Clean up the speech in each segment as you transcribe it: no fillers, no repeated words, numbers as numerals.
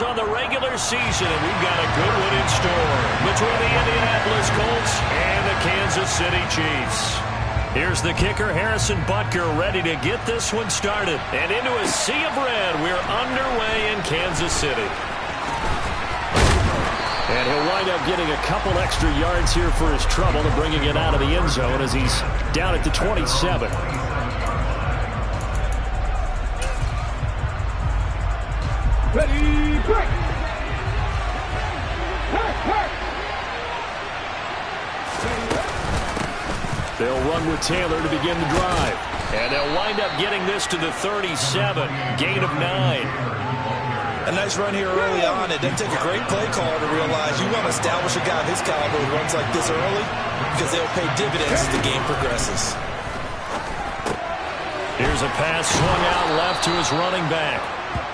games on the regular season, and we've got a good one in store between the Indianapolis Colts and the Kansas City Chiefs. Here's the kicker, Harrison Butker, ready to get this one started. And into a sea of red, we're underway in Kansas City. And he'll wind up getting a couple extra yards here for his trouble and bringing it out of the end zone as he's down at the 27. Ready, break! They'll run with Taylor to begin the drive. And they'll wind up getting this to the 37. Gain of 9. A nice run here early on. It doesn't take a great play caller to realize you want to establish a guy of his caliber who runs like this early because they'll pay dividends as the game progresses. Here's a pass swung out left to his running back.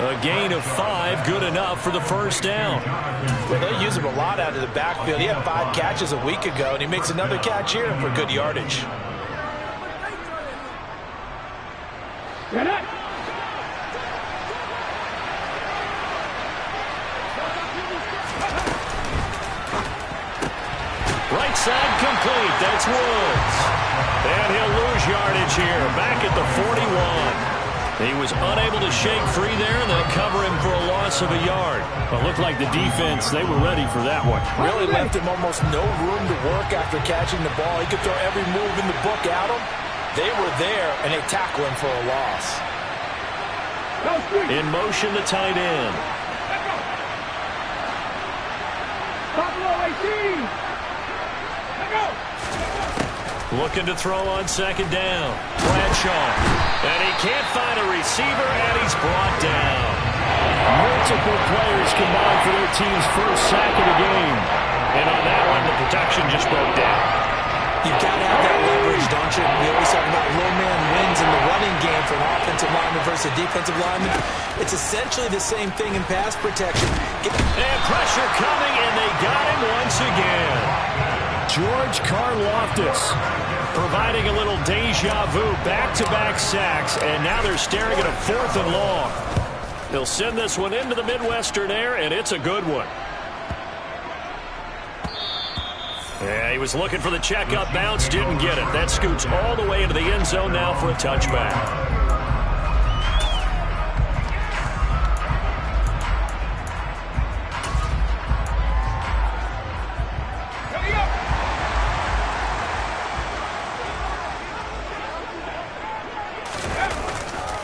A gain of 5, good enough for the first down. Well, they use him a lot out of the backfield. He had 5 catches a week ago, and he makes another catch here for good yardage. Right side complete. That's Woods. And he'll lose yardage here. Back at the 41. He was unable to shake free there, and they cover him for a loss of a yard. It looked like the defense, they were ready for that one. Really left him almost no room to work after catching the ball. He could throw every move in the book at him. They were there, and they tackle him for a loss. In motion, the tight end. Looking to throw on second down. Bradshaw. And he can't find a receiver, and he's brought down. Multiple players combined for their team's first sack of the game. And on that one, the protection just broke down. You've got to have that leverage, don't you? We always talk about low man wins in the running game for an offensive lineman versus a defensive lineman. It's essentially the same thing in pass protection. And pressure coming, and they got him once again. George Karlaftis providing a little deja vu, back-to-back sacks, and now they're staring at a 4th and long. They'll send this one into the Midwestern air, and it's a good one. Yeah, he was looking for the checkup bounce, didn't get it. That scoots all the way into the end zone now for a touchback.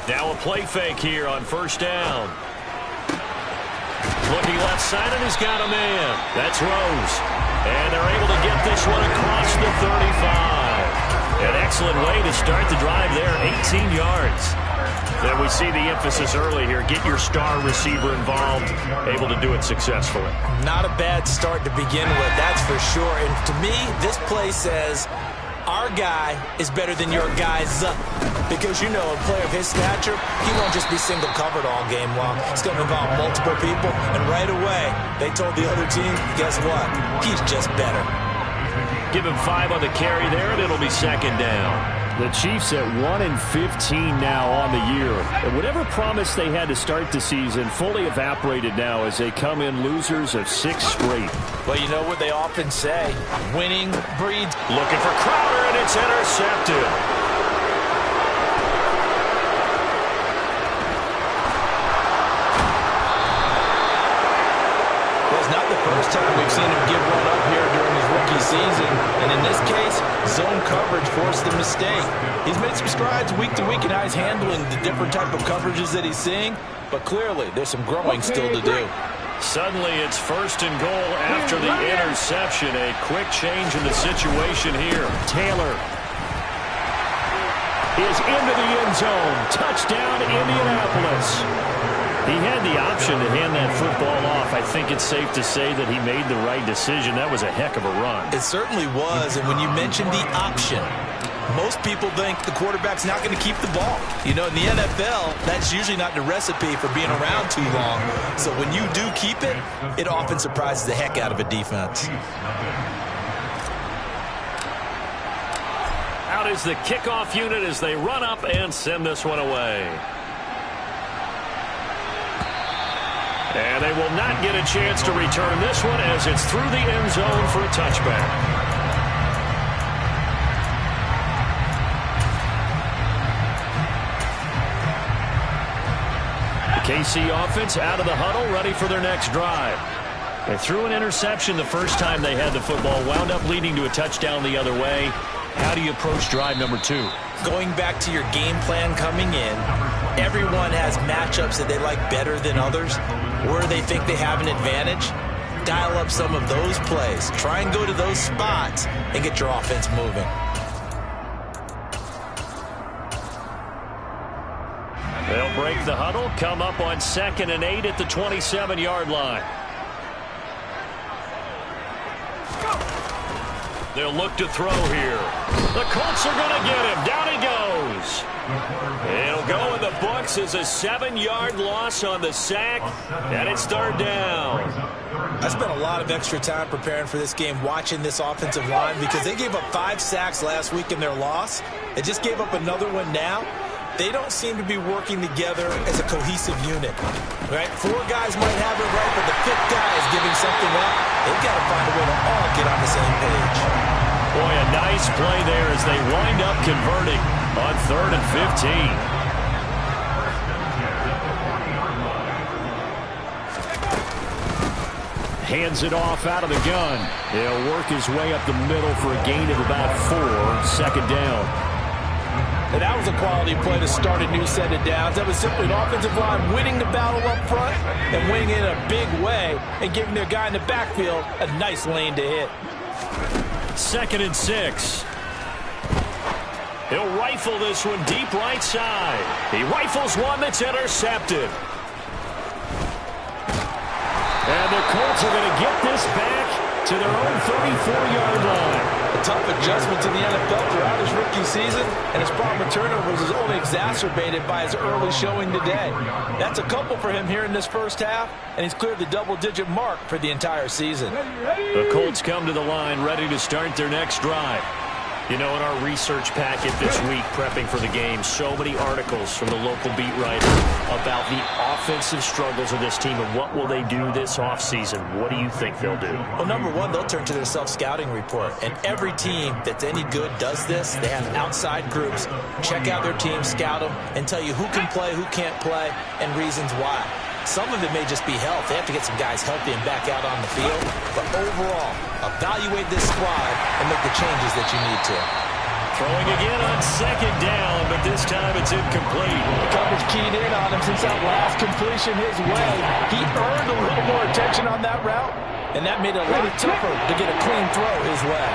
Now a play fake here on first down. Looking left side, and he's got a man. That's Rose. And they're able to get this one across the 35. An excellent way to start the drive there, 18 yards. Then we see the emphasis early here. Get your star receiver involved, able to do it successfully. Not a bad start to begin with, that's for sure. And to me, this play says our guy is better than your guy's. Because, you know, a player of his stature, he won't just be single covered all game long. It's going to involve multiple people. And right away, they told the other team, guess what? He's just better. Give him 5 on the carry there, and it'll be second down. The Chiefs at 1-15 now on the year. And whatever promise they had to start the season fully evaporated now as they come in losers of 6 straight. Well, you know what they often say, winning breeds. Looking for Crowder, and it's intercepted. First time we've seen him give one up here during his rookie season. And in this case, zone coverage forced the mistake. He's made some strides week to week in how he's handling the different type of coverages that he's seeing. But clearly, there's some growing still to do. Suddenly, it's first and goal after the interception. A quick change in the situation here. Taylor is into the end zone. Touchdown, Indianapolis. He had the option to hand that football off. I think it's safe to say that he made the right decision. That was a heck of a run. It certainly was. And when you mention the option, most people think the quarterback's not going to keep the ball. You know, in the NFL, that's usually not the recipe for being around too long. So when you do keep it, it often surprises the heck out of a defense. Out is the kickoff unit as they run up and send this one away. And they will not get a chance to return this one as it's through the end zone for a touchback. KC offense out of the huddle, ready for their next drive. They threw an interception the first time they had the football, wound up leading to a touchdown the other way. How do you approach drive number 2? Going back to your game plan coming in, everyone has matchups that they like better than others, where they think they have an advantage. Dial up some of those plays. Try and go to those spots and get your offense moving. They'll break the huddle, come up on 2nd and 8 at the 27-yard line. They'll look to throw here. The Colts are going to get him. Down he goes. It'll go in the books as a 7-yard loss on the sack, and it's 3rd down. I spent a lot of extra time preparing for this game, watching this offensive line, because they gave up 5 sacks last week in their loss. They just gave up another one now. They don't seem to be working together as a cohesive unit. Right? 4 guys might have it right, but the 5th guy is giving something up. They've got to find a way to all get on the same page. Boy, a nice play there as they wind up converting on 3rd and 15. Hands it off out of the gun. He'll work his way up the middle for a gain of about 4, 2nd down. And that was a quality play to start a new set of downs. That was simply an offensive line winning the battle up front and winning it in a big way and giving their guy in the backfield a nice lane to hit. 2nd and 6. He'll rifle this one deep right side. He rifles one that's intercepted. And the Colts are going to get this back to their own 34-yard line. A tough adjustment to the NFL throughout his rookie season, and his problem with turnovers is only exacerbated by his early showing today. That's a couple for him here in this first half, and he's cleared the double-digit mark for the entire season. The Colts come to the line ready to start their next drive. You know, in our research packet this week, prepping for the game, so many articles from the local beat writer about the offensive struggles of this team and what will they do this offseason. What do you think they'll do? Well, number one, they'll turn to their self-scouting report. And every team that's any good does this. They have outside groups. Check out their team, scout them, and tell you who can play, who can't play, and reasons why. Some of it may just be health. They have to get some guys healthy and back out on the field. But overall, evaluate this squad and make the changes that you need to. Throwing again on 2nd down, but this time it's incomplete. The coverage keyed in on him since that last completion his way. He earned a little more attention on that route, and that made it a lot tougher to get a clean throw his way.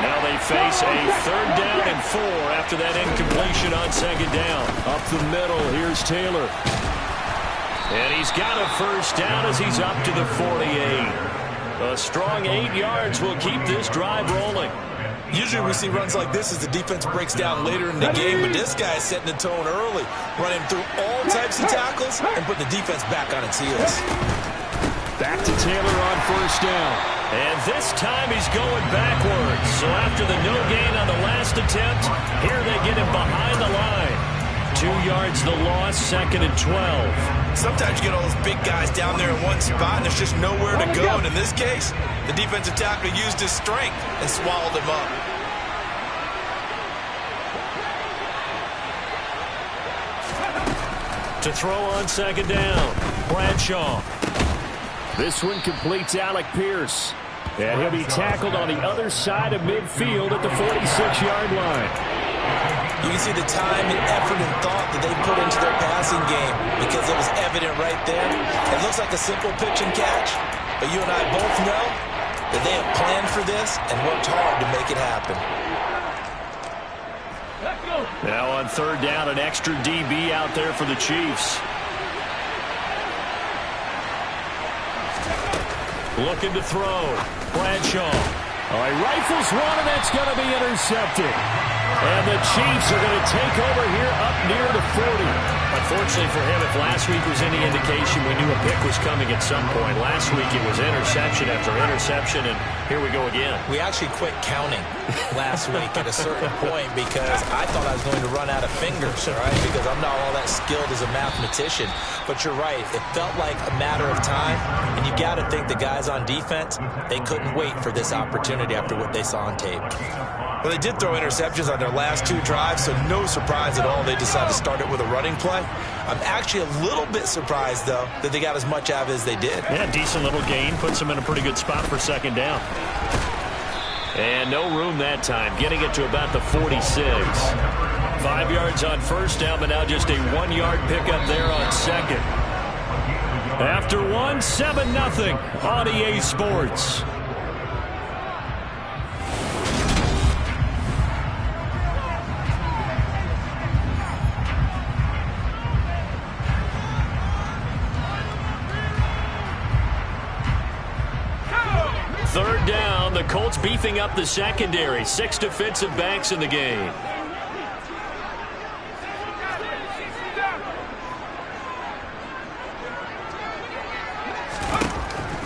Now they face a 3rd down and 4 after that incompletion on 2nd down. Up the middle, here's Taylor. And he's got a 1st down as he's up to the 48. A strong 8 yards will keep this drive rolling. Usually we see runs like this as the defense breaks down later in the game, but this guy is setting the tone early, running through all types of tackles and putting the defense back on its heels. Back to Taylor on 1st down. And this time he's going backwards. So after the no gain on the last attempt, here they get him behind the line. 2 yards the loss, 2nd and 12. Sometimes you get all those big guys down there in one spot and there's just nowhere to go. And in this case, the defensive tackle used his strength and swallowed him up. To throw on 2nd down, Bradshaw. This one completes Alec Pierce. And he'll be tackled on the other side of midfield at the 46-yard line. You can see the time and effort and thought that they put into their passing game because it was evident right there. It looks like a simple pitch and catch, but you and I both know that they have planned for this and worked hard to make it happen. Now on 3rd down, an extra DB out there for the Chiefs. Looking to throw. Bradshaw. Oh, he rifles one, and that's going to be intercepted. And the Chiefs are going to take over here up near the 40. Unfortunately for him, if last week was any indication, we knew a pick was coming at some point. Last week it was interception after interception, and here we go again. We actually quit counting last week at a certain point because I thought I was going to run out of fingers, all right, because I'm not all that skilled as a mathematician. But you're right. It felt like a matter of time, and you got to think the guys on defense, they couldn't wait for this opportunity after what they saw on tape. Well, they did throw interceptions on their last 2 drives, so no surprise at all they decided to start it with a running play. I'm actually a little bit surprised, though, that they got as much out of it as they did. Yeah, decent little gain. Puts them in a pretty good spot for second down. And no room that time, getting it to about the 46. 5 yards on first down, but now just a 1-yard pickup there on second. After 1, 7-0 on EA Sports. Third down, the Colts beefing up the secondary. 6 defensive backs in the game.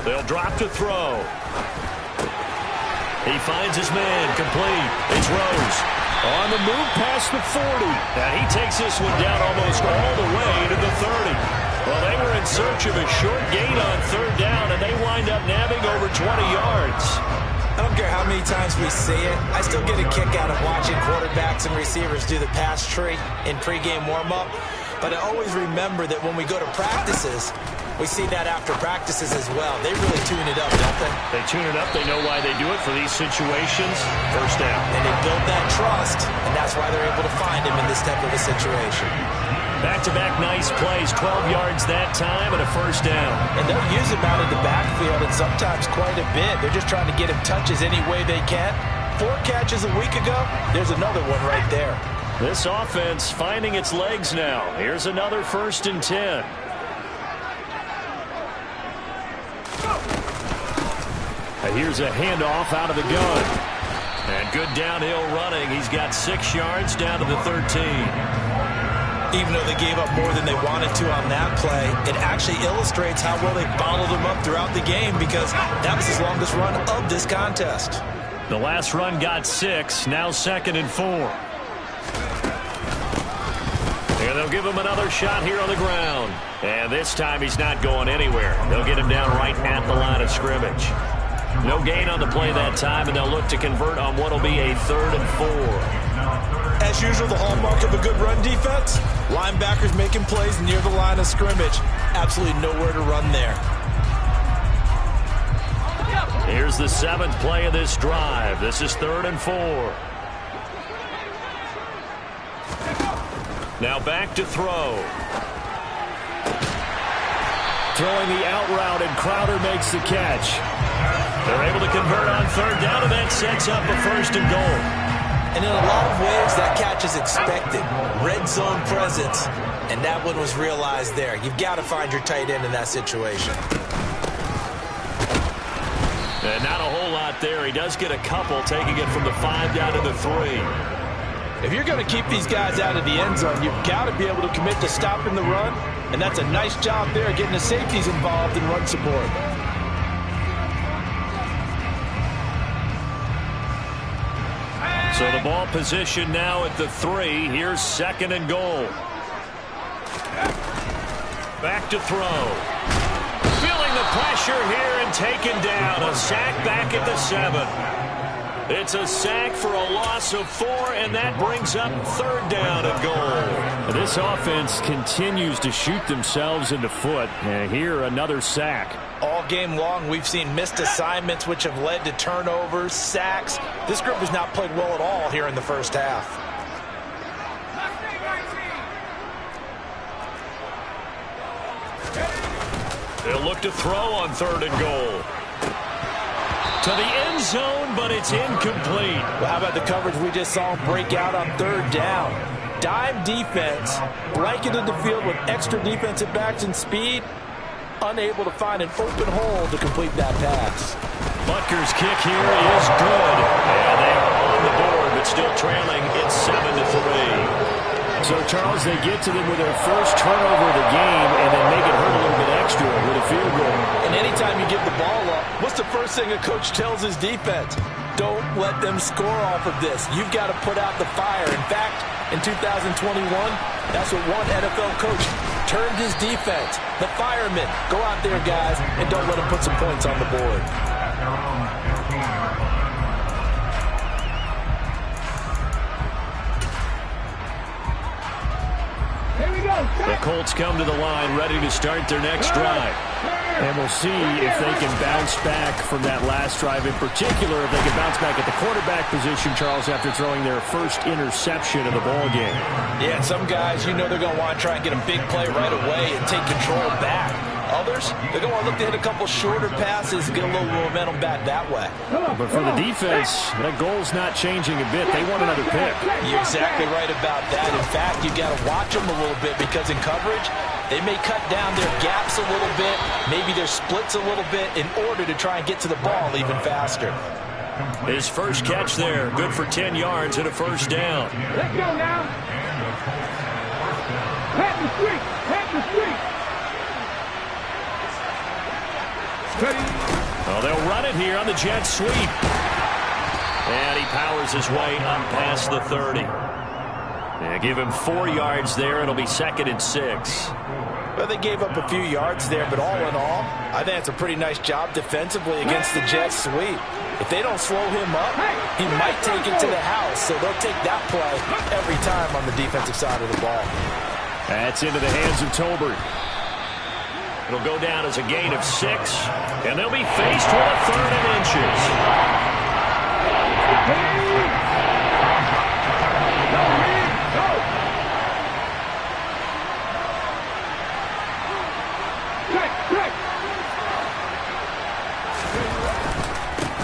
They'll drop to throw. He finds his man, complete. It's Rose. On the move past the 40. And he takes this one down almost all the way to the 30. Well, they were in search of a short gain on third down, and they wind up nabbing over 20 yards. I don't care how many times we see it. I still get a kick out of watching quarterbacks and receivers do the pass tree in pregame warm-up. But I always remember that when we go to practices, we see that after practices as well. They really tune it up, don't they? They tune it up. They know why they do it for these situations. First down. And they build that trust, and that's why they're able to find him in this type of a situation. Back-to-back nice plays, 12 yards that time and a first down. And they'll use him out of the backfield and sometimes quite a bit. They're just trying to get him touches any way they can. 4 catches a week ago, there's another one right there. This offense finding its legs now. Here's another 1st and 10. And here's a handoff out of the gun. And good downhill running. He's got 6 yards down to the 13. Even though they gave up more than they wanted to on that play, it actually illustrates how well they bottled them up throughout the game because that was his longest run of this contest. The last run got 6, now 2nd and 4. And they'll give him another shot here on the ground. And this time he's not going anywhere. They'll get him down right at the line of scrimmage. No gain on the play that time, and they'll look to convert on what will be a 3rd and 4. As usual, the hallmark of a good run defense, linebackers making plays near the line of scrimmage. Absolutely nowhere to run there. Here's the 7th play of this drive. This is 3rd and 4. Now back to throw. Throwing the out route, and Crowder makes the catch. They're able to convert on 3rd down, and that sets up a 1st and goal. And in a lot of ways, that catch is expected. Red zone presence. And that one was realized there. You've got to find your tight end in that situation. And not a whole lot there. He does get a couple, taking it from the 5 down to the 3. If you're going to keep these guys out of the end zone, you've got to be able to commit to stopping the run. And that's a nice job there, getting the safeties involved in run support. So the ball position now at the 3. Here's 2nd and goal. Back to throw. Feeling the pressure here and taken down. A sack back at the 7. It's a sack for a loss of 4, and that brings up 3rd down and goal. This offense continues to shoot themselves in the foot. And here, another sack. All game long, we've seen missed assignments, which have led to turnovers, sacks. This group has not played well at all here in the first half. They'll look to throw on 3rd and goal. To the end zone, but it's incomplete. Well, how about the coverage we just saw him break out on 3rd down? Dime defense, blanketed the field with extra defensive backs and speed. Unable to find an open hole to complete that pass. Butker's kick here is good. And they are on the board, but still trailing. It's 7-3. So, Charles, they get to them with their first turnover of the game and then make it hurt a little bit extra with a field goal. And anytime you give the ball up, what's the first thing a coach tells his defense? Don't let them score off of this. You've got to put out the fire. In fact, in 2021, that's what one NFL coach turned his defense. The firemen. Go out there, guys, and don't let them put some points on the board. The Colts come to the line, ready to start their next drive. And we'll see if they can bounce back from that last drive. In particular, if they can bounce back at the quarterback position, Charles, after throwing their first interception of the ball game. Yeah, some guys, you know they're going to want to try and get a big play right away and take control back. Others, they're going to want to look to hit a couple shorter passes and get a little momentum back that way. But for the defense, that goal's not changing a bit. They want another pick. You're exactly right about that. In fact, you've got to watch them a little bit because in coverage, they may cut down their gaps a little bit, maybe their splits a little bit in order to try and get to the ball even faster. His first catch there, good for 10 yards and a first down. Let's go now. Pat the street. Pat the street. Oh, they'll run it here on the jet sweep. And he powers his way up past the 30. Yeah, give him 4 yards there. It'll be 2nd and 6. Well, they gave up a few yards there, but all in all, I think it's a pretty nice job defensively against the jet sweep. If they don't slow him up, he might take it to the house, so they'll take that play every time on the defensive side of the ball. That's into the hands of Tolbert. It'll go down as a gain of 6, and they'll be faced with a 3rd and inches.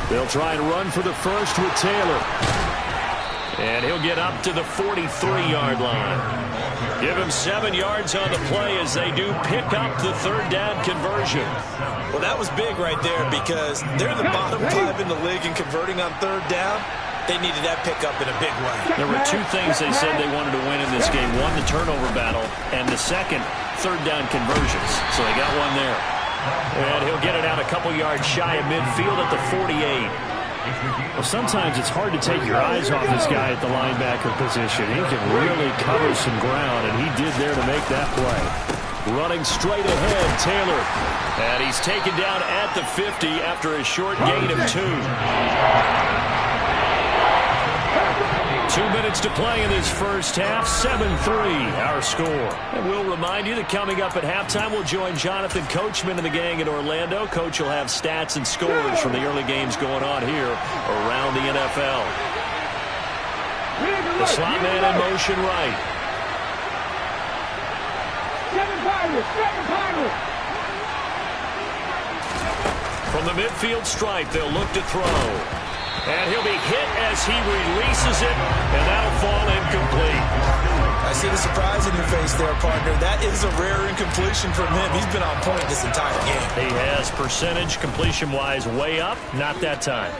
They'll try and run for the first with Taylor. And he'll get up to the 43-yard line. Give him 7 yards on the play as they do pick up the 3rd down conversion. Well, that was big right there because they're the bottom 5 in the league in converting on 3rd down. They needed that pickup in a big way. There were 2 things they said they wanted to win in this game. One, the turnover battle, and the second, 3rd down conversions. So they got one there. And he'll get it out a couple yards shy of midfield at the 48. Well, sometimes it's hard to take your eyes off this guy at the linebacker position. He can really cover some ground, and he did there to make that play. Running straight ahead, Taylor. And he's taken down at the 50 after a short gain of 2. 2 minutes to play in this first half. 7-3 our score. And we'll remind you that coming up at halftime, we'll join Jonathan Coachman and the gang in Orlando. Coach will have stats and scores from the early games going on here around the NFL. The slot man in motion right. From the midfield stripe, they'll look to throw. And he'll be hit as he releases it, and that'll fall incomplete. I see the surprise in your face there, partner. That is a rare incompletion from him. He's been on point this entire game. He has percentage completion-wise way up. Not that time.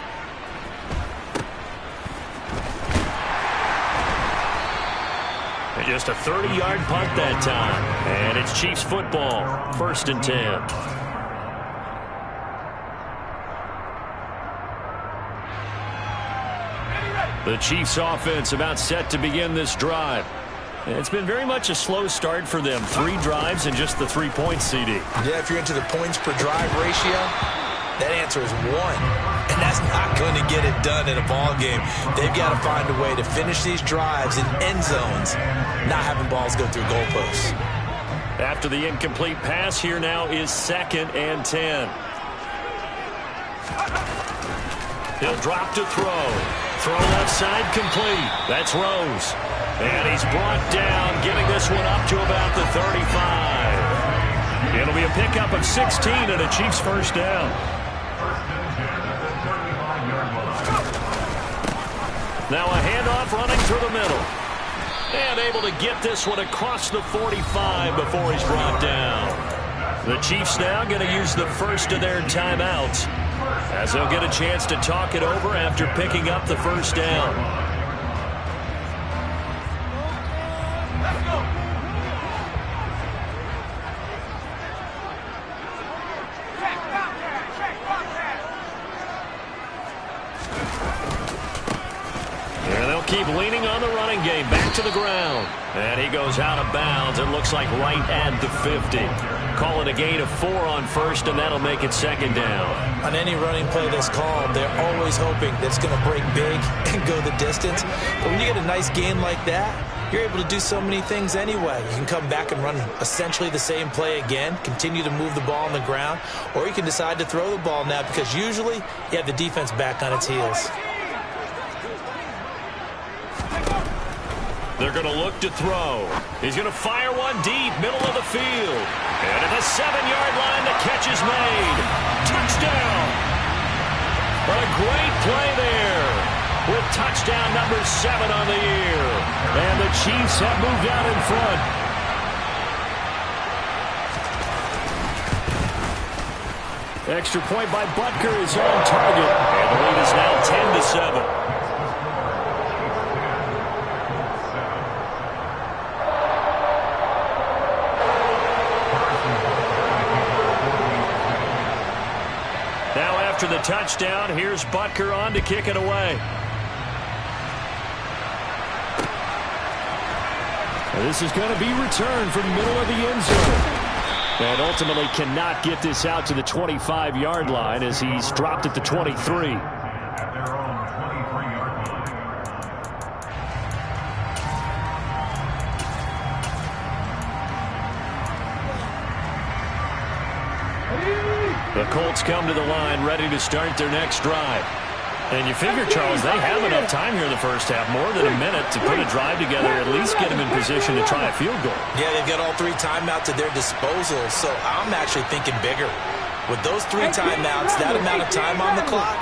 And just a 30-yard punt that time. And it's Chiefs football. 1st and 10. The Chiefs offense about set to begin this drive. It's been very much a slow start for them. 3 drives and just the 3 points, CD. Yeah, if you're into the points per drive ratio, that answer is 1. And that's not going to get it done in a ball game. They've got to find a way to finish these drives in end zones, not having balls go through goalposts. After the incomplete pass, here now is 2nd and 10. He'll drop to throw. Throw left side complete. That's Rose. And he's brought down, getting this one up to about the 35. It'll be a pickup of 16 and a Chiefs first down. Now a handoff running through the middle. And able to get this one across the 45 before he's brought down. The Chiefs now going to use the first of their timeouts, as they'll get a chance to talk it over after picking up the first down. keep leaning on the running game. Back to the ground. And he goes out of bounds. It looks like right at the 50. Call it a gain of 4 on first, and that'll make it second down. On any running play that's called, they're always hoping that it's going to break big and go the distance. But when you get a nice gain like that, you're able to do so many things anyway. You can come back and run essentially the same play again, continue to move the ball on the ground, or you can decide to throw the ball now because usually you have the defense back on its heels. They're going to look to throw. He's going to fire one deep, middle of the field. And at the 7-yard line, the catch is made. Touchdown! What a great play there with touchdown number 7 on the year. And the Chiefs have moved out in front. Extra point by Butker is on target. And the lead is now 10-7. After the touchdown, here's Butker on to kick it away. This is going to be returned from the middle of the end zone. And ultimately cannot get this out to the 25-yard line as he's dropped at the 23. The Colts come to the line ready to start their next drive. And you figure, Charles, they have enough time here in the first half, more than a minute to put a drive together, at least get them in position to try a field goal. Yeah, they've got all 3 timeouts at their disposal, so I'm actually thinking bigger. With those 3 timeouts, that amount of time on the clock,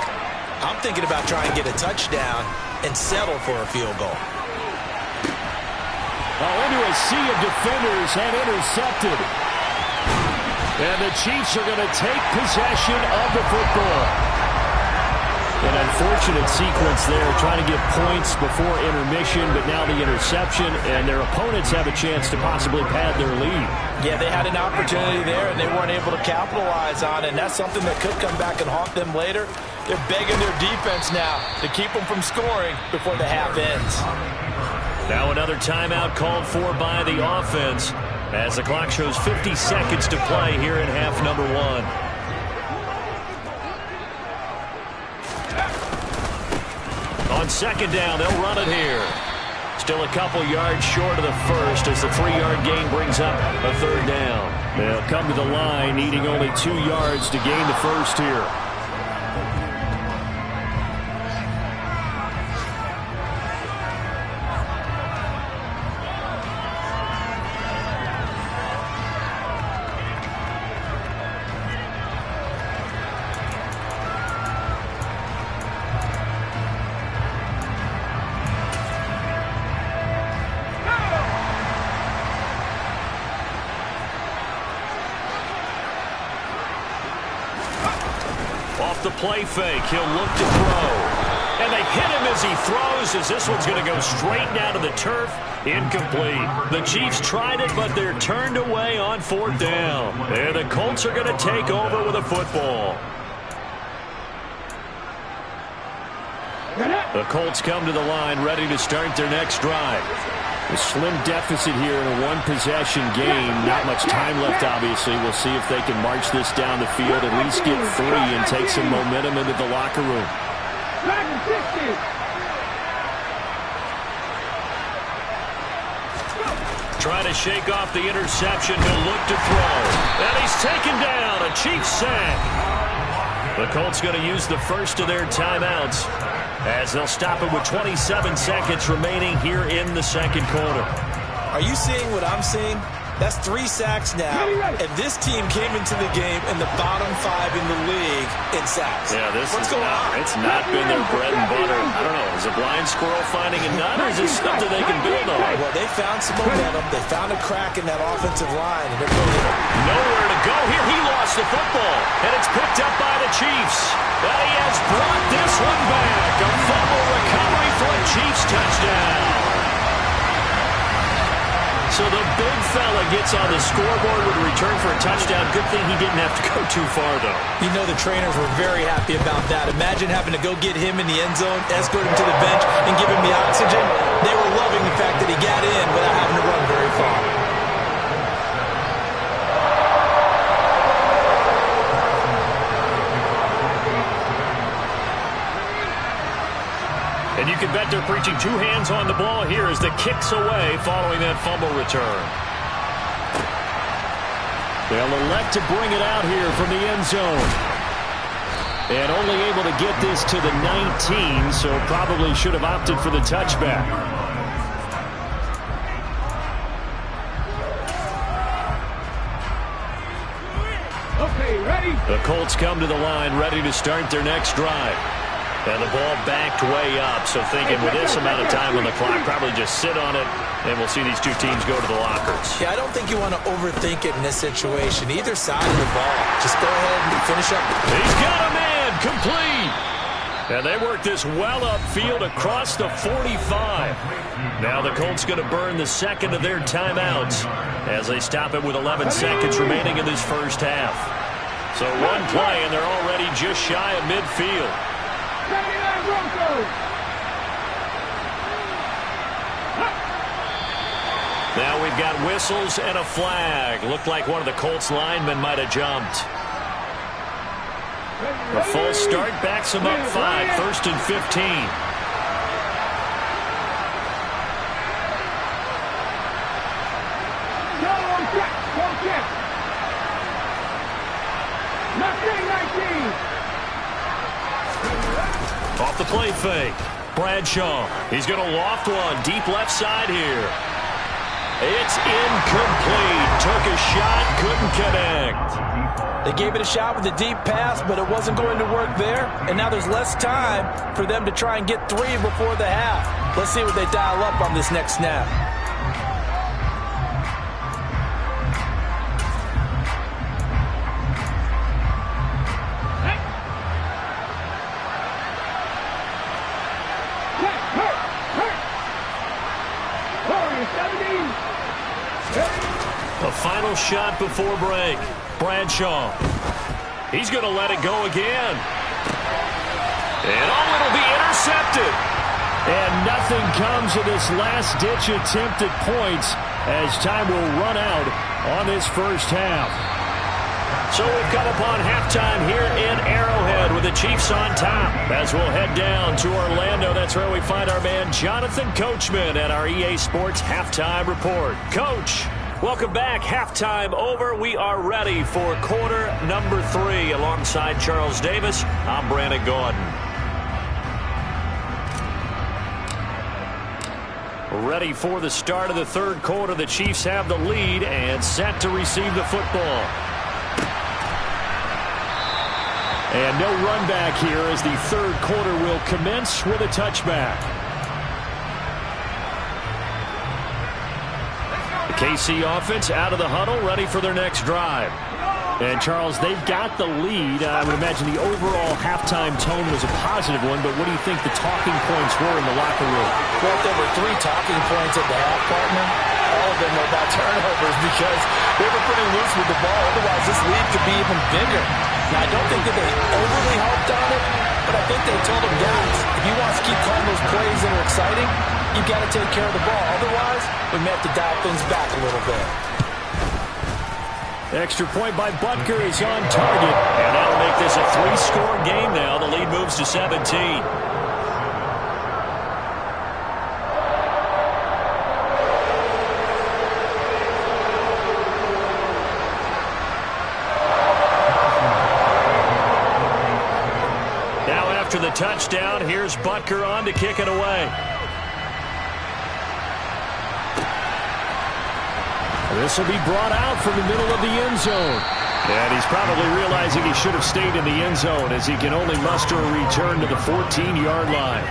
I'm thinking about trying to get a touchdown and settle for a field goal. Into a sea of defenders and intercepted. And the Chiefs are going to take possession of the football. An unfortunate sequence there, trying to get points before intermission, but now the interception, and their opponents have a chance to possibly pad their lead. Yeah, they had an opportunity there, and they weren't able to capitalize on it, and that's something that could come back and haunt them later. They're begging their defense now to keep them from scoring before the half ends. Now another timeout called for by the offense, as the clock shows 50 seconds to play here in half number 1. On second down, they'll run it here. Still a couple yards short of the first as the 3-yard gain brings up a third down. They'll come to the line needing only 2 yards to gain the first here. The play fake, he'll look to throw. And they hit him as he throws, as this one's going to go straight down to the turf. Incomplete. The Chiefs tried it, but they're turned away on 4th down. And the Colts are going to take over with a football. The Colts come to the line ready to start their next drive. A slim deficit here in a one-possession game. Not much time left, obviously. We'll see if they can march this down the field, at least get 3 and take some momentum into the locker room. Trying to shake off the interception. He'll look to throw. And he's taken down. A Chiefs sack. The Colts going to use the first of their timeouts, as they'll stop it with 27 seconds remaining here in the second quarter. Are you seeing what I'm seeing? That's 3 sacks now, and this team came into the game in the bottom 5 in the league in sacks. Yeah, What's going on? It's not been their bread and butter. I don't know. Is a blind squirrel finding a nut, or is it something they can build on? Well, they found some momentum. They found a crack in that offensive line, and they're building it. Nowhere to go here. He lost the football, and it's picked up by the Chiefs. And he has brought this one back. A fumble recovery for a Chiefs touchdown. So the big fella gets on the scoreboard with a return for a touchdown. Good thing he didn't have to go too far, though. You know the trainers were very happy about that. Imagine having to go get him in the end zone, escort him to the bench, and give him the oxygen. They were loving the fact that he got in without having to run very far. And you can bet they're preaching two hands on the ball here as the kick's away following that fumble return. They'll elect to bring it out here from the end zone. And only able to get this to the 19, so probably should have opted for the touchback. Okay, ready? The Colts come to the line ready to start their next drive. And the ball backed way up, so thinking with this amount of time on the clock, probably just sit on it, and we'll see these two teams go to the lockers. Yeah, I don't think you want to overthink it in this situation. Either side of the ball. Just go ahead and finish up. He's got a man, complete. And they work this well upfield across the 45. Now the Colts going to burn the second of their timeouts as they stop it with 11 seconds remaining in this first half. So one play, and they're already just shy of midfield. Now we've got whistles and a flag. Looked like one of the Colts linemen might have jumped. A full start backs him up 5, 1st and 15. Off the play fake. Bradshaw. He's going to loft one. Deep left side here. It's incomplete. Took a shot. Couldn't connect. They gave it a shot with a deep pass, but it wasn't going to work there. And now there's less time for them to try and get 3 before the half. Let's see what they dial up on this next snap. The final shot before break. Bradshaw. He's going to let it go again. And it'll be intercepted. And nothing comes of this last-ditch attempt at points as time will run out on this first half. So we've come upon halftime here in Arrowhead with the Chiefs on top. As we'll head down to Orlando, that's where we find our man Jonathan Coachman at our EA Sports Halftime Report. Coach, welcome back. Halftime over. We are ready for quarter number 3. Alongside Charles Davis, I'm Brandon Gordon. Ready for the start of the third quarter. The Chiefs have the lead and set to receive the football. And no run back here as the third quarter will commence with a touchback. The KC offense out of the huddle, ready for their next drive. And, Charles, they've got the lead. I would imagine the overall halftime tone was a positive one, but what do you think the talking points were in the locker room? Well, if there were 3 talking points at the half, partner, all of them were about turnovers because they were pretty loose with the ball. Otherwise, this lead could be even bigger. Now, I don't think that they overly harped on it, but I think they told them, guys, if you want to keep calling those plays that are exciting, you've got to take care of the ball. Otherwise, we may have to dial things back a little bit. Extra point by Butker is on target, and that'll make this a 3-score game now. The lead moves to 17. Now after the touchdown, here's Butker on to kick it away. This will be brought out from the middle of the end zone. And he's probably realizing he should have stayed in the end zone as he can only muster a return to the 14-yard line.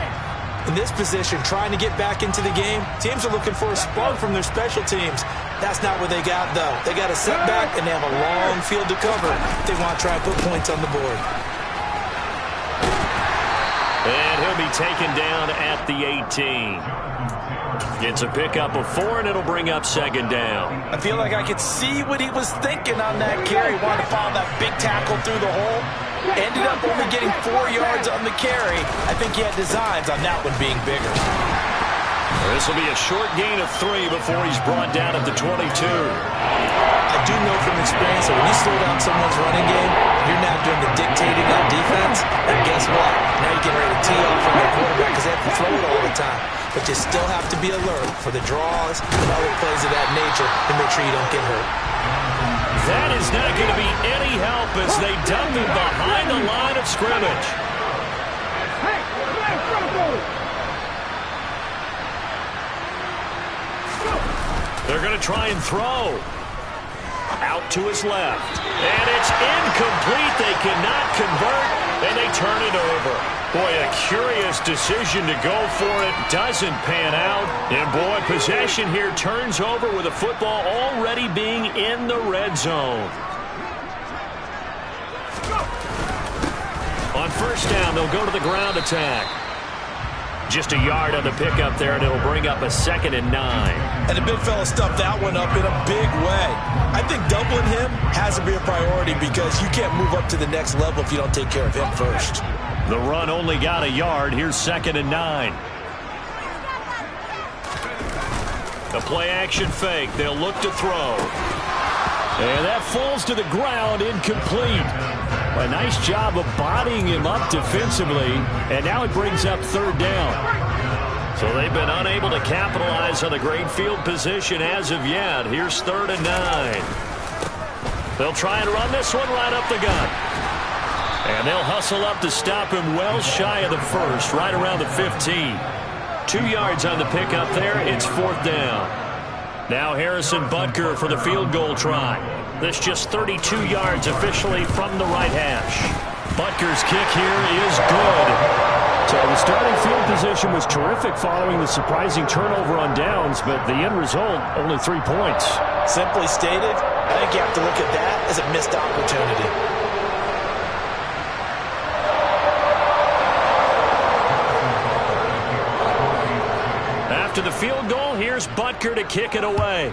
In this position, trying to get back into the game, teams are looking for a spark from their special teams. That's not what they got, though. They got a setback, and they have a long field to cover if they want to try and put points on the board. And he'll be taken down at the 18. Gets a pickup of 4, and it'll bring up second down. I feel like I could see what he was thinking on that carry. Wanted to follow that big tackle through the hole. Ended up only getting 4 yards on the carry. I think he had designs on that one being bigger. This will be a short gain of 3 before he's brought down at the 22. I do know from experience that when you slow down someone's running game, you're now doing the dictating on defense. And guess what? Now you're getting ready to tee off on their quarterback because they have to throw it all the time. But you still have to be alert for the draws and other plays of that nature to make sure you don't get hurt. That is not going to be any help as they dump him behind the line of scrimmage. They're going to try and throw. Out to his left. And it's incomplete. They cannot convert, and they turn it over. Boy, a curious decision to go for it. Doesn't pan out. And, boy, possession here turns over with the football already being in the red zone. On first down, they'll go to the ground attack. Just a yard on the pickup there, and it'll bring up a 2nd and 9. And the big fella stuffed that one up in a big way. I think doubling him has to be a priority because you can't move up to the next level if you don't take care of him first. The run only got a yard. Here's 2nd and 9. A play-action fake. They'll look to throw. And that falls to the ground, incomplete. A nice job of bodying him up defensively, and now it brings up 3rd down. So they've been unable to capitalize on the great field position as of yet. Here's 3rd and 9. They'll try and run this one right up the gut. And they'll hustle up to stop him well shy of the 1st, right around the 15. 2 yards on the pickup there. It's 4th down. Now Harrison Butker for the field goal try. This just 32 yards officially from the right hash. Butker's kick here is good. So the starting field position was terrific following the surprising turnover on downs, but the end result, only 3 points. Simply stated, I think you have to look at that as a missed opportunity. After the field goal, here's Butker to kick it away.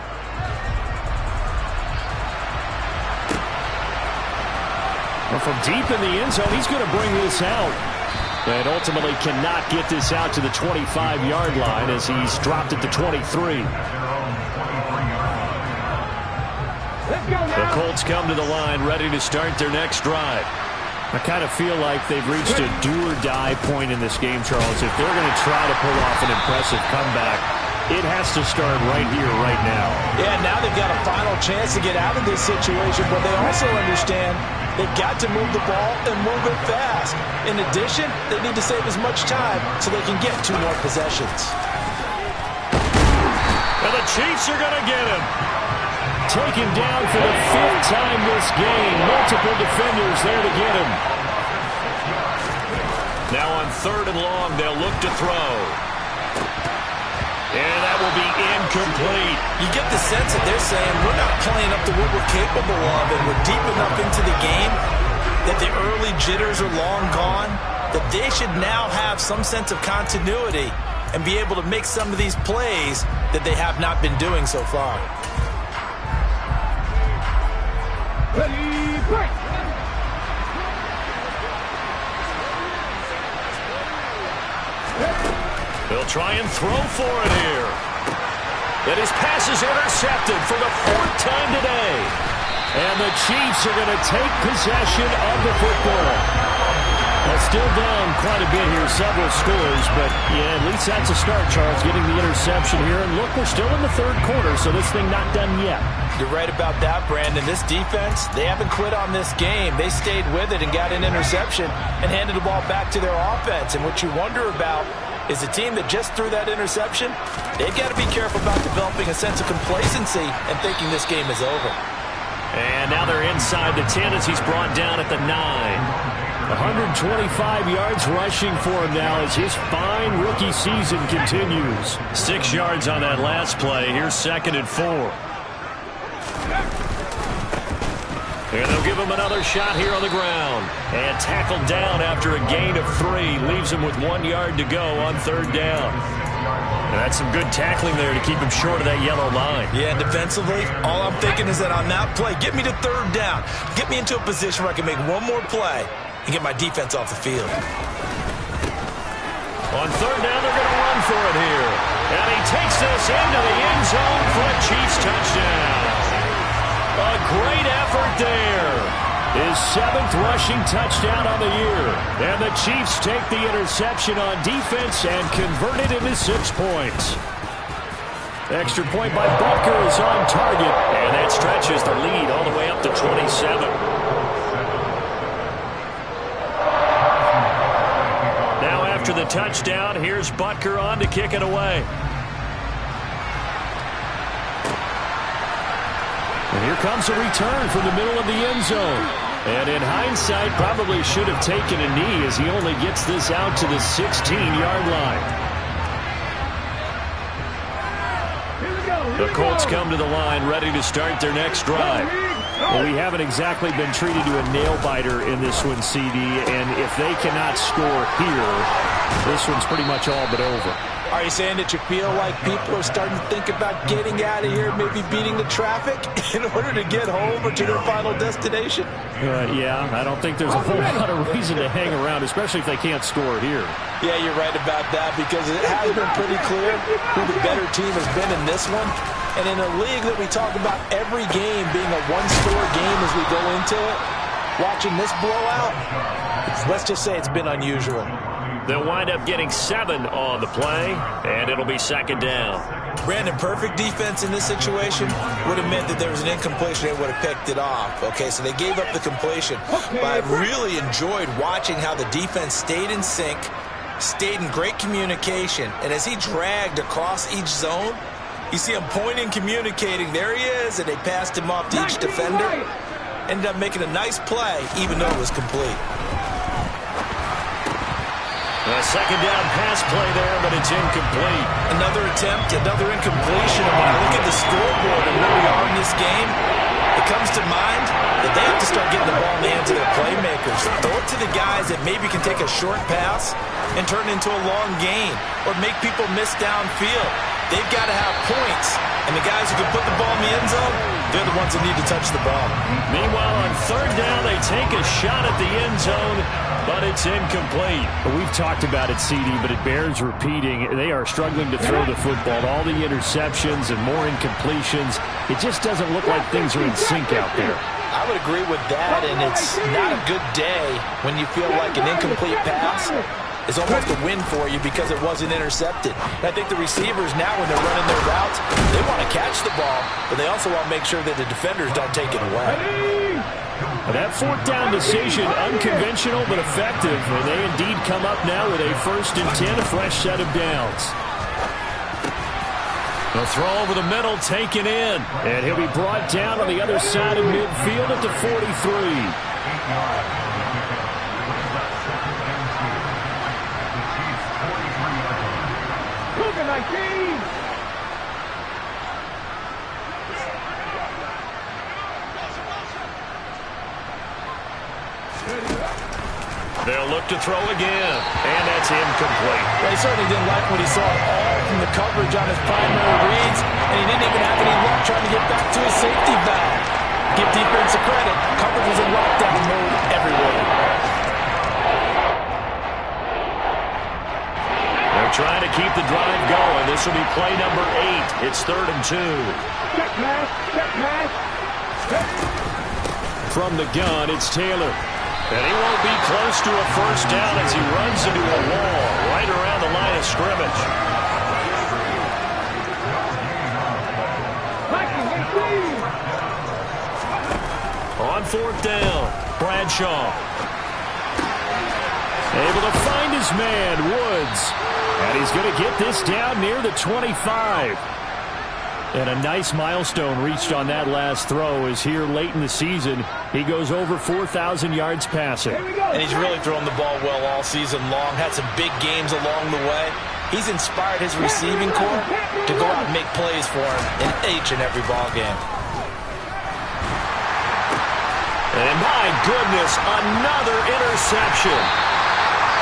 Well, from deep in the end zone, he's going to bring this out. But ultimately cannot get this out to the 25-yard line as he's dropped at the 23. The Colts come to the line, ready to start their next drive. I kind of feel like they've reached a do-or-die point in this game, Charles. If they're going to try to pull off an impressive comeback, it has to start right here, right now. Yeah, now they've got a final chance to get out of this situation, but they also understand they've got to move the ball and move it fast. In addition, they need to save as much time so they can get 2 more possessions. And the Chiefs are going to get him. Taken down for the 5th time this game. Multiple defenders there to get him. Now on 3rd and long, they'll look to throw. And that will be incomplete. You get the sense that they're saying we're not playing up to what we're capable of, and we're deep enough into the game that the early jitters are long gone, that they should now have some sense of continuity and be able to make some of these plays that they have not been doing so far. Ready, break! They'll try and throw for it here. And his pass is intercepted for the 4th time today. And the Chiefs are going to take possession of the football. Well, still down quite a bit here, several scores, but yeah, at least that's a start, Charles, getting the interception here. And look, we're still in the 3rd quarter, so this thing not done yet. You're right about that, Brandon. This defense, they haven't quit on this game. They stayed with it and got an interception and handed the ball back to their offense. And what you wonder about is a team that just threw that interception, they've got to be careful about developing a sense of complacency and thinking this game is over. And now they're inside the 10 as he's brought down at the 9. 125 yards rushing for him now as his fine rookie season continues. 6 yards on that last play. Here's 2nd and 4. And they'll give him another shot here on the ground. And tackled down after a gain of 3. Leaves him with 1 yard to go on 3rd down. And that's some good tackling there to keep him short of that yellow line. Yeah, defensively, all I'm thinking is that on that play, get me to third down. Get me into a position where I can make one more play and get my defense off the field. On third down, they're going to run for it here. And he takes this into the end zone for a Chiefs touchdown. A great effort there. His 7th rushing touchdown on the year. And the Chiefs take the interception on defense and convert it into 6 points. Extra point by Butker is on target. And that stretches the lead all the way up to 27. Now after the touchdown, here's Butker on to kick it away. And here comes a return from the middle of the end zone. And in hindsight, probably should have taken a knee as he only gets this out to the 16-yard line. The Colts come to the line ready to start their next drive. Well, we haven't exactly been treated to a nail-biter in this one, CD, and if they cannot score here, this one's pretty much all but over. Are you saying that you feel like people are starting to think about getting out of here, maybe beating the traffic in order to get home or to their final destination? Yeah, I don't think there's a whole lot of reason to hang around, especially if they can't score here. Yeah, you're right about that because it has been pretty clear who the better team has been in this one. And in a league that we talk about every game being a one-score game as we go into it, watching this blowout, let's just say it's been unusual. They'll wind up getting 7 on the play, and it'll be second down. Brandon, perfect defense in this situation would have meant that there was an incompletion. They would have picked it off. Okay, so they gave up the completion. But I really enjoyed watching how the defense stayed in sync, stayed in great communication, and as he dragged across each zone, you see him pointing, communicating. There he is, and they passed him off to each defender. Ended up making a nice play, even though it was complete. A second down pass play there, but it's incomplete. Another attempt, another incompletion. And when I look at the scoreboard and where we are in this game, it comes to mind that they have to start getting the ball in the hands of their playmakers. Throw it to the guys that maybe can take a short pass and turn it into a long gain or make people miss downfield. They've got to have points. And the guys who can put the ball in the end zone, they're the ones that need to touch the ball. Meanwhile, on third down, they take a shot at the end zone, but it's incomplete. We've talked about it, CD, but it bears repeating. They are struggling to throw the football. All the interceptions and more incompletions. It just doesn't look like things are in sync out there. I would agree with that, and it's not a good day when you feel like an incomplete pass is almost a win for you because it wasn't intercepted. And I think the receivers now, when they're running their routes, they want to catch the ball, but they also want to make sure that the defenders don't take it away. That fourth down decision, unconventional but effective, and they indeed come up now with a 1st and 10, a fresh set of downs. The throw over the middle taken in, and he'll be brought down on the other side of midfield at the 43. They'll look to throw again, and that's incomplete. Well, he certainly didn't like what he saw all from the coverage on his primary reads, and he didn't even have any luck trying to get back to his safety valve. Give defense a credit. Coverage was in lockdown mode everywhere. They're trying to keep the drive going. This will be play number 8. It's 3rd and 2. Check pass, check pass. From the gun, it's Taylor. And he won't be close to a first down as he runs into a wall right around the line of scrimmage. On 4th down, Bradshaw. Able to find his man, Woods. And he's going to get this down near the 25. And a nice milestone reached on that last throw is here late in the season. He goes over 4,000 yards passing. And he's really thrown the ball well all season long. Had some big games along the way. He's inspired his receiving corps to go out and make plays for him in each and every ball game. And my goodness, another interception.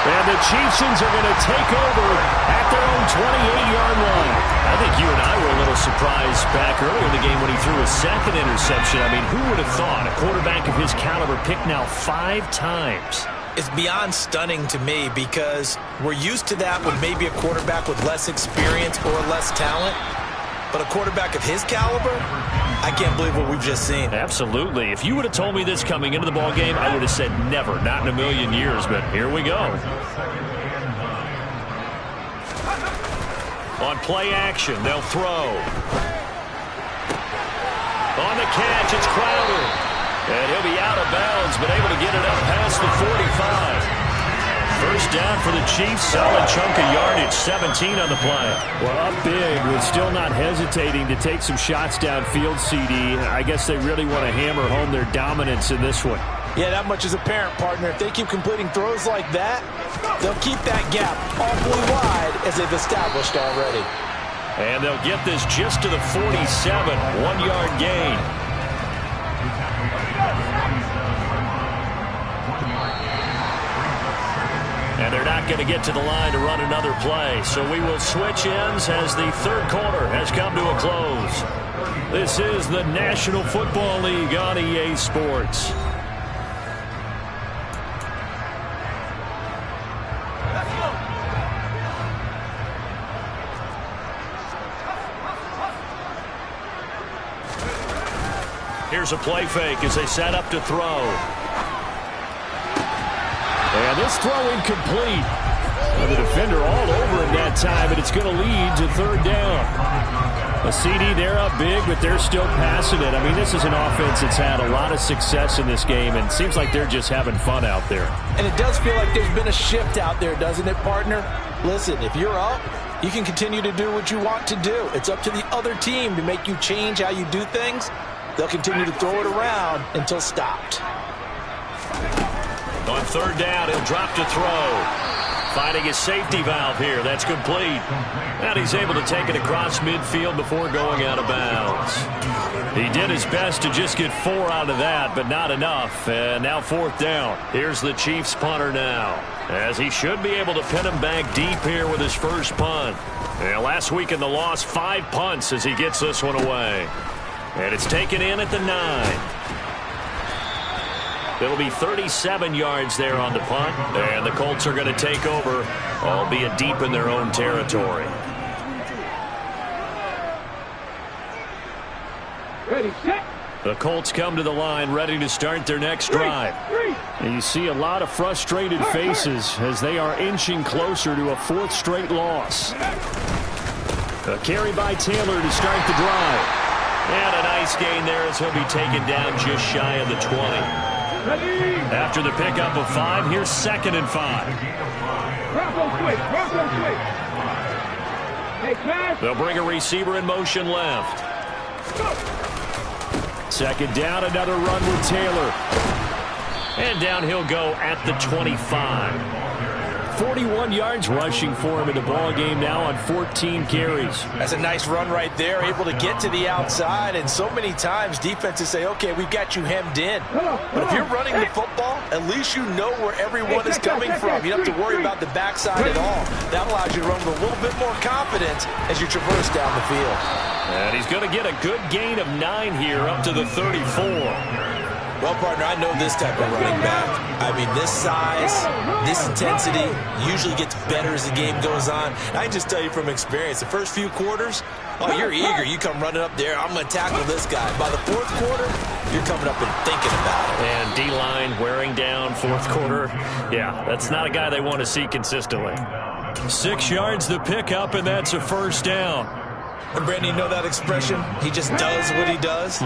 And the Chiefs are going to take over at their own 28-yard line. I think you and I were a little surprised back earlier in the game when he threw a second interception. I mean, who would have thought a quarterback of his caliber picked now 5 times? It's beyond stunning to me because we're used to that with maybe a quarterback with less experience or less talent. But a quarterback of his caliber, I can't believe what we've just seen. Absolutely. If you would have told me this coming into the ball game, I would have said never, not in a million years. But here we go. On play action, they'll throw. On the catch, it's Crowder. And he'll be out of bounds, but able to get it up past the 45. First down for the Chiefs. Solid chunk of yardage, 17 on the play. Well, up big with still not hesitating to take some shots downfield, CD. I guess they really want to hammer home their dominance in this one. Yeah, that much is apparent, partner. If they keep completing throws like that, they'll keep that gap awfully wide as they've established already. And they'll get this just to the 47, 1-yard gain. And they're not going to get to the line to run another play. So we will switch ends as the third quarter has come to a close. This is the National Football League on EA Sports. Here's a play fake as they set up to throw. And this throw incomplete. And the defender all over him that time, but it's going to lead to third down. A CD, they're up big, but they're still passing it. I mean, this is an offense that's had a lot of success in this game, and it seems like they're just having fun out there. And it does feel like there's been a shift out there, doesn't it, partner? Listen, if you're up, you can continue to do what you want to do. It's up to the other team to make you change how you do things. They'll continue to throw it around until stopped. On third down, he'll drop to throw. Finding his safety valve here. That's complete. And he's able to take it across midfield before going out of bounds. He did his best to just get 4 out of that, but not enough. And now fourth down. Here's the Chiefs punter now, as he should be able to pin him back deep here with his first punt. And last week in the loss, 5 punts as he gets this one away. And it's taken in at the 9. It'll be 37 yards there on the punt, and the Colts are going to take over, albeit deep in their own territory. Ready, set. The Colts come to the line ready to start their next drive. And you see a lot of frustrated faces as they are inching closer to a 4th straight loss. A carry by Taylor to start the drive. And a nice gain there as he'll be taken down just shy of the 20. After the pickup of 5, here's 2nd and 5. They'll bring a receiver in motion left. 2nd down, another run with Taylor. And down he'll go at the 25. 41 yards rushing for him in the ball game now on 14 carries. That's a nice run right there, able to get to the outside, and so many times defenses say, okay, we've got you hemmed in. But if you're running the football, at least you know where everyone is coming from. You don't have to worry about the backside at all. That allows you to run with a little bit more confidence as you traverse down the field. And he's going to get a good gain of 9 here up to the 34. Well, partner, I know this type of running back. I mean, this size, this intensity usually gets better as the game goes on. I can just tell you from experience, the first few quarters, oh, you're eager. You come running up there, I'm going to tackle this guy. By the 4th quarter, you're coming up and thinking about it. And D-line wearing down 4th quarter. Yeah, that's not a guy they want to see consistently. 6 yards the pickup, and that's a first down. And Brandon, you know that expression? He just does what he does.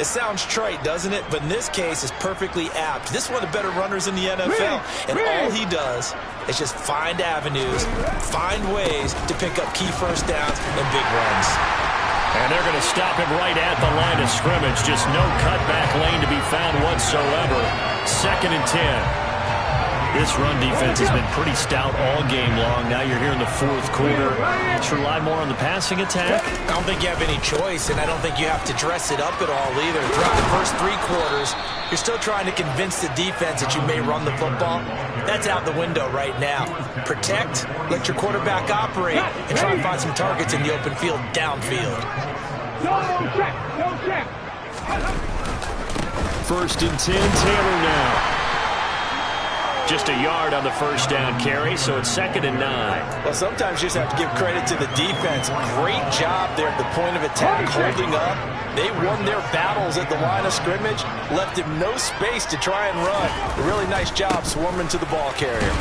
It sounds trite, doesn't it? But in this case, it's perfectly apt. This is one of the better runners in the NFL. And all he does is just find avenues, find ways to pick up key first downs and big runs. And they're going to stop him right at the line of scrimmage. Just no cutback lane to be found whatsoever. 2nd and 10. This run defense has been pretty stout all game long. Now you're here in the fourth quarter. Let's rely more on the passing attack. I don't think you have any choice, and I don't think you have to dress it up at all either. Throughout the first 3 quarters, you're still trying to convince the defense that you may run the football. That's out the window right now. Protect, let your quarterback operate, and try and find some targets in the open field downfield. No check. No check. 1st and 10, Taylor now. Just a yard on the first down carry, so it's 2nd and 9. Well, sometimes you just have to give credit to the defense. Great job there at the point of attack, holding up. They won their battles at the line of scrimmage, left him no space to try and run. A really nice job swarming to the ball carrier.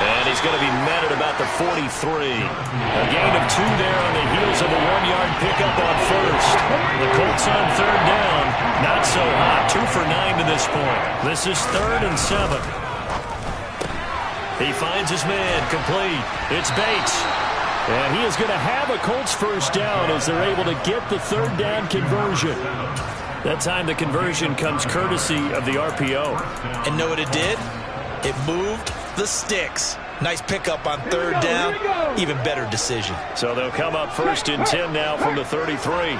And he's going to be met at about the 43. A gain of 2 there on the heels of a 1-yard pickup on first. The Colts on 3rd down. Not so hot. 2 for 9 to this point. This is 3rd and 7. He finds his man complete. It's Bates. And he is going to have a Colts first down as they're able to get the 3rd down conversion. That time the conversion comes courtesy of the RPO. And know what it did? It moved the sticks. Nice pickup on 3rd down. Even better decision. So they'll come up 1st and 10 now from the 33.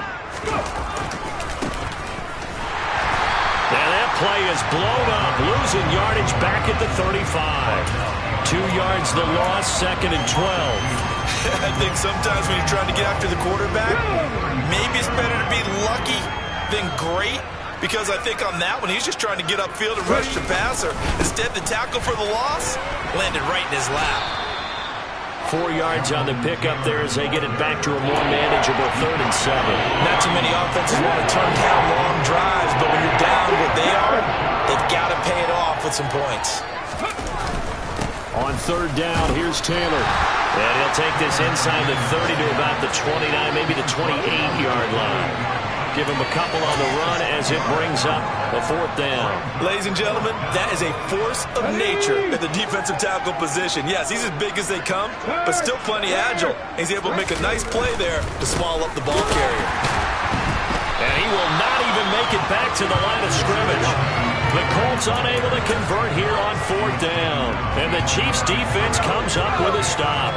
And that play is blown up, losing yardage back at the 35. 2 yards the loss, 2nd and 12. I think sometimes when you're trying to get after the quarterback, maybe it's better to be lucky than great. Because I think on that one, he's just trying to get upfield and rush the passer. Instead, the tackle for the loss landed right in his lap. 4 yards on the pickup there as they get it back to a more manageable 3rd and 7. Not too many offenses want to turn down long drives, but when you're down what they are, they've got to pay it off with some points. On 3rd down, here's Taylor. And he'll take this inside the 30 to about the 29, maybe the 28-yard line. Give him a couple on the run as it brings up a 4th down. Ladies and gentlemen, that is a force of nature in the defensive tackle position. Yes, he's as big as they come, but still plenty agile. He's able to make a nice play there to swallow up the ball carrier. And he will not even make it back to the line of scrimmage. The Colts unable to convert here on 4th down. And the Chiefs defense comes up with a stop.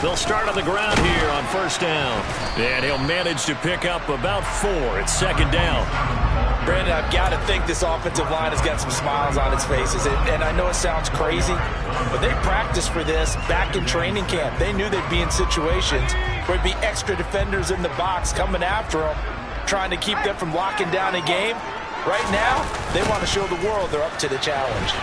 They'll start on the ground here on 1st down. And he'll manage to pick up about 4 at 2nd down. Brandon, I've got to think this offensive line has got some smiles on its faces. And I know it sounds crazy, but they practiced for this back in training camp. They knew they'd be in situations where there'd be extra defenders in the box coming after them, trying to keep them from locking down a game. Right now, they want to show the world they're up to the challenge.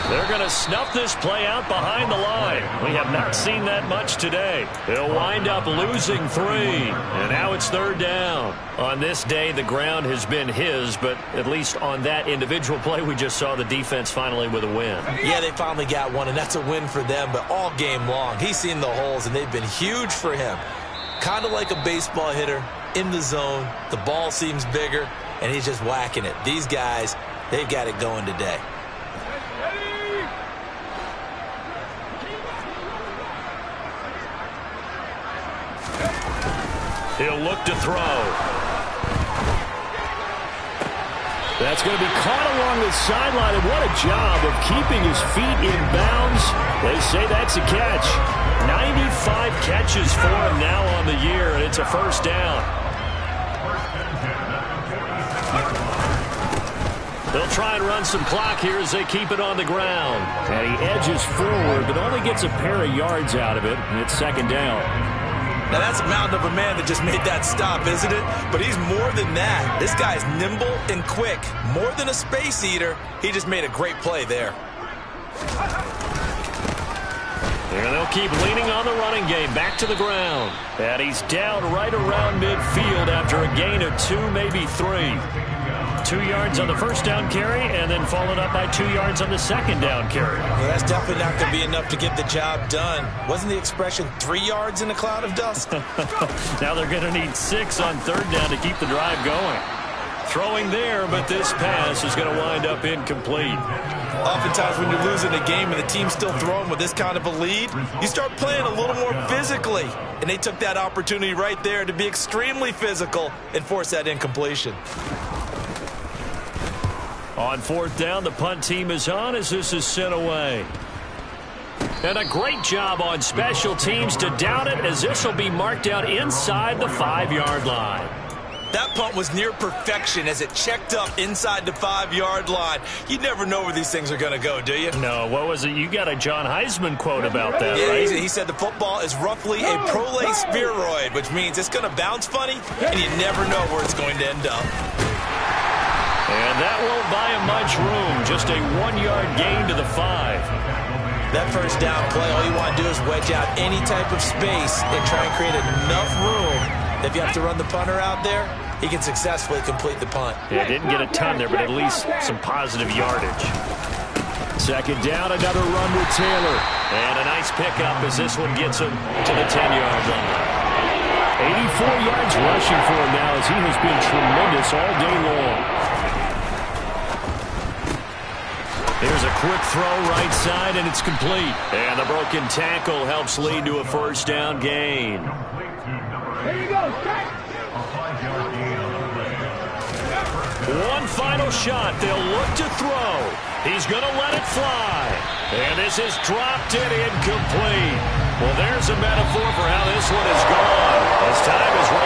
They're going to snuff this play out behind the line. We have not seen that much today. They'll wind up losing 3. And now it's 3rd down. On this day, the ground has been his, but at least on that individual play, we just saw the defense finally with a win. Yeah, they finally got one, and that's a win for them. But all game long, he's seen the holes, and they've been huge for him. Kind of like a baseball hitter in the zone. The ball seems bigger, and he's just whacking it. These guys, they've got it going today. He'll look to throw. That's going to be caught along the sideline, and what a job of keeping his feet in bounds. They say that's a catch. 95 catches for him now on the year, and it's a 1st down. They'll try and run some clock here as they keep it on the ground. And he edges forward, but only gets a pair of yards out of it, and it's 2nd down. Now, that's a mountain of a man that just made that stop, isn't it? But he's more than that. This guy's nimble and quick. More than a space eater, he just made a great play there. And they'll keep leaning on the running game. Back to the ground. And he's down right around midfield after a gain of 2, maybe 3. 2 yards on the 1st down carry, and then followed up by 2 yards on the 2nd down carry. Well, that's definitely not going to be enough to get the job done. Wasn't the expression 3 yards in a cloud of dust? Now they're going to need 6 on 3rd down to keep the drive going. Throwing there, but this pass is going to wind up incomplete. Oftentimes when you're losing a game and the team's still throwing with this kind of a lead, you start playing a little more physically. And they took that opportunity right there to be extremely physical and force that incompletion. On fourth down, the punt team is on as this is sent away. And a great job on special teams to down it as this will be marked out inside the 5-yard line. That punt was near perfection as it checked up inside the 5-yard line. You never know where these things are going to go, do you? No, what was it? You got a John Heisman quote about that, yeah, right? He said the football is roughly a prolate spheroid, which means it's going to bounce funny, and you never know where it's going to end up. And that won't buy him much room. Just a 1-yard gain to the 5. That first down play, all you want to do is wedge out any type of space and try and create enough room. If you have to run the punter out there, he can successfully complete the punt. Yeah, didn't get a ton there, but at least some positive yardage. Second down, another run with Taylor. And a nice pickup as this one gets him to the 10-yard line. 84 yards rushing for him now as he has been tremendous all day long. There's a quick throw right side, and it's complete. And the broken tackle helps lead to a first down gain. Here you go, strike. One final shot. They'll look to throw. He's going to let it fly. And this is dropped and incomplete. Well, there's a metaphor for how this one is gone. As time is running.